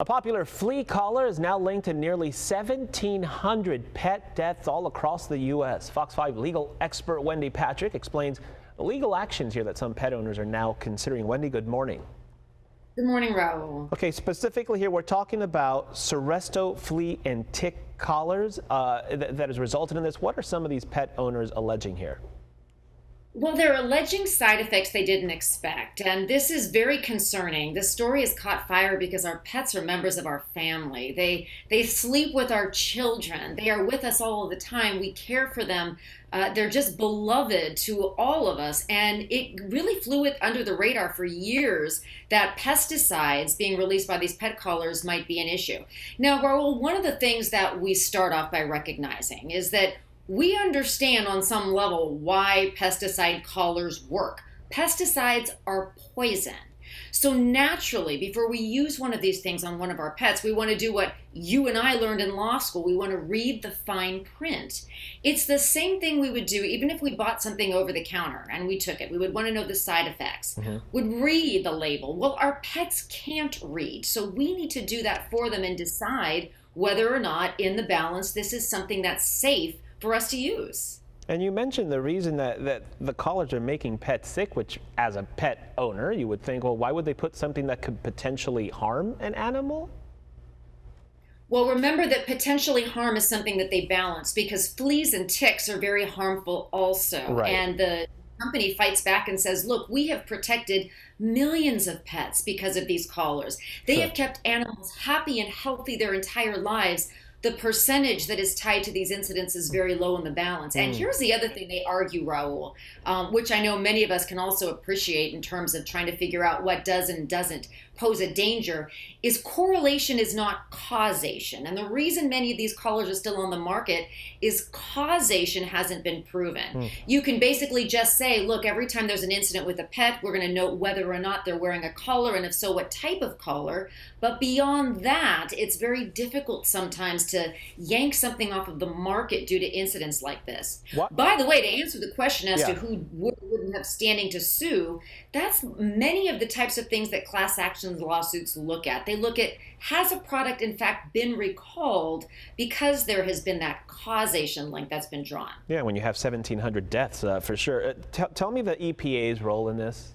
A popular flea collar is now linked to nearly 1,700 pet deaths all across the U.S. Fox 5 legal expert Wendy Patrick explains the legal actions here that some pet owners are now considering. Wendy, good morning. Good morning, Raul. Okay, specifically here, we're talking about Seresto flea and tick collars that has resulted in this. What are some of these pet owners alleging here? Well, they're alleging side effects they didn't expect, and this is very concerning. This story has caught fire because our pets are members of our family. They sleep with our children. They are with us all the time. We care for them. They're just beloved to all of us, and it really flew it under the radar for years that pesticides being released by these pet collars might be an issue. Now, Raul, one of the things that we start off by recognizing is that we understand on some level why pesticide collars work. Pesticides are poison. So naturally, before we use one of these things on one of our pets, we want to do what you and I learned in law school. We want to read the fine print. It's the same thing we would do even if we bought something over the counter and we took it. We would want to know the side effects, would read the label. Well, our pets can't read, so we need to do that for them and decide whether or not in the balance this is something that's safe for us to use. And you mentioned the reason that the collars are making pets sick, which as a pet owner, you would think, well, why would they put something that could potentially harm an animal? Well, remember that potentially harm is something that they balance because fleas and ticks are very harmful also. Right. And the company fights back and says, look, we have protected millions of pets because of these collars. They Sure. have kept animals happy and healthy their entire lives. The percentage that is tied to these incidents is very low in the balance. And here's the other thing they argue, Raul, which I know many of us can also appreciate in terms of trying to figure out what does and doesn't pose a danger, is correlation is not causation. And the reason many of these collars are still on the market is causation hasn't been proven. You can basically just say, look, every time there's an incident with a pet, we're going to note whether or not they're wearing a collar, and if so, what type of collar. But beyond that, it's very difficult sometimes to yank something off of the market due to incidents like this. What? By the way, to answer the question as to Yeah. who wouldn't have standing to sue, that's many of the types of things that class action lawsuits look at. They look at, has a product in fact been recalled because there has been that causation link that's been drawn. Yeah, when you have 1,700 deaths, for sure. Tell me the EPA's role in this.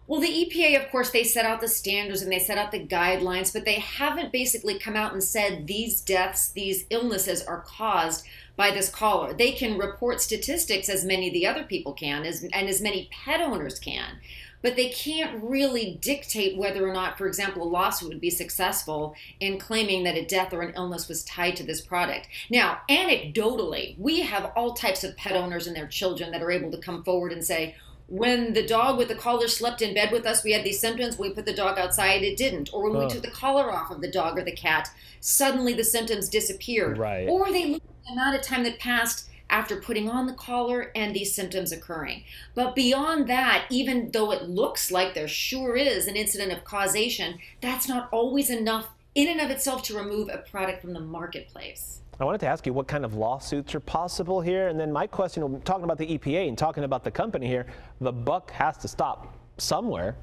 Well, the EPA, of course, they set out the standards and they set out the guidelines, but they haven't basically come out and said these deaths, these illnesses are caused by this collar. They can report statistics as many of the other people can, and as many pet owners can, but they can't really dictate whether or not, for example, a lawsuit would be successful in claiming that a death or an illness was tied to this product. Now, anecdotally, we have all types of pet owners and their children that are able to come forward and say, when the dog with the collar slept in bed with us, we had these symptoms. When we put the dog outside, it didn't. Or when we took the collar off of the dog or the cat, suddenly the symptoms disappeared. Right. Or they look at the amount of time that passed after putting on the collar and these symptoms occurring. But beyond that, even though it looks like there sure is an incident of causation, that's not always enough in and of itself to remove a product from the marketplace. I wanted to ask you what kind of lawsuits are possible here. And then my question, talking about the EPA and talking about the company here, the buck has to stop somewhere.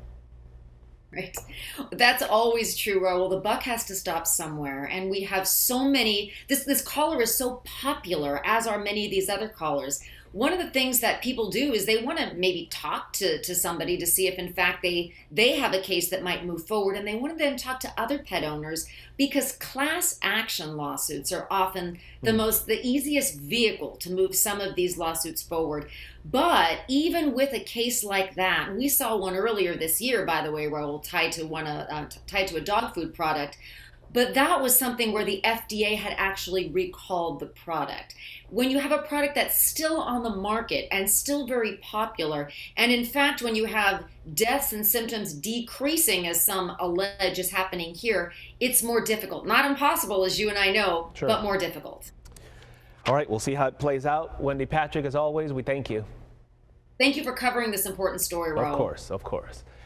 Right. That's always true, Raul. The buck has to stop somewhere. And we have so many, this collar is so popular, as are many of these other collars. One of the things that people do is they want to maybe talk to somebody to see if in fact they have a case that might move forward, and they want to then talk to other pet owners because class action lawsuits are often the easiest vehicle to move some of these lawsuits forward. But even with a case like that, and we saw one earlier this year, by the way, Raul, tied to a dog food product. But that was something where the FDA had actually recalled the product. When you have a product that's still on the market and still very popular, and in fact, when you have deaths and symptoms decreasing, as some allege is happening here, it's more difficult. Not impossible, as you and I know, Sure. but more difficult. All right, we'll see how it plays out. Wendy Patrick, as always, we thank you. Thank you for covering this important story, Raul. Of course, of course.